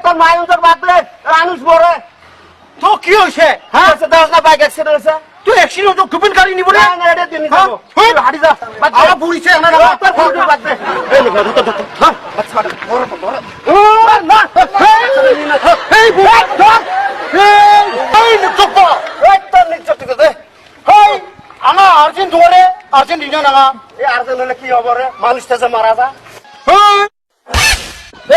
তোর মায়ুন্তর বাদলে মানুষ বড় তো কি হইছে হ্যাঁ দাস না বাইক অ্যাক্সিডেন্ট হইছে তুই অ্যাক্সিডেন্ট তো টুপিন গাড়ি নিব না না এটা দিন যাব হাড়ি যা আলা পুলিশে না না তোর ফোন বাদলে এই লোক ধর হ্যাঁ আচ্ছা বড় বড় ও না এই বুড়া ধর এই চুপ এই তোর নিচ চুপ দে এই আনা আর্জেন্ট ধরে আর্জেন্টিনা না এই আর্জেন্ট হলে কি হবে রে মানুষটা যে মারা যা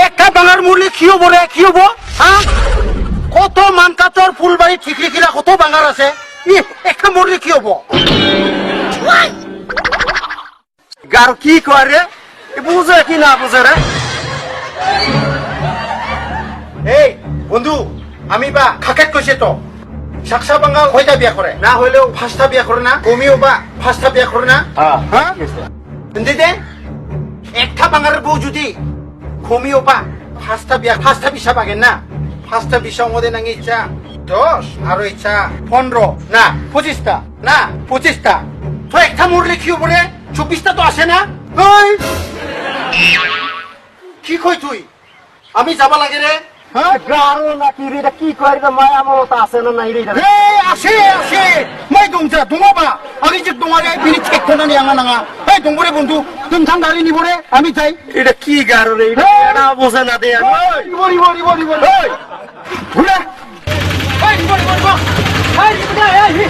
একটা বাঙার মূল্যে কি হবো রে কি হবো হ্যাঁ কত মানকাচর ফুলবাড়ি ঠিকরিকিরা কত বাঙার আছে একটা মরলে কি হবো গার কি করে বুঝে কি না বুঝে রে এই বন্ধু আমি বা খাকেট কইছে তো সাকসা বাঙাল হইতা বিয়া করে না হইলেও ফার্স্টটা বিয়া করে না কমিও বা ফার্স্টটা বিয়া করে না হ্যাঁ দে একটা বাঙালের বউ যদি কমিও বা ফার্স্টটা বিশা পাগেন না ফার্স্টটা বিশা মধ্যে নাকি ইচ্ছা 10 আর ইচ্ছা 15 না 25টা না 25টা তো একটা মরলে কি হবে রে 24টা তো আসে না ওই কি কই তুই আমি যাবা লাগে রে হ্যাঁ গারো না কি রে কি করে রে মায়া মমতা আছে না নাই রে এই আসে আসে মই দংজা দংবা আমি যে তোমারে বিনি চেক করে নি আঙা নাঙা এই দংবরে বন্ধু তুমি থাম গাড়ি নিবরে আমি যাই এটা কি গারো রে এটা বোঝে না দে বড়ি বড়ি বড়ি বড়ি এই ভুলে এই বড়ি বড়ি এই এই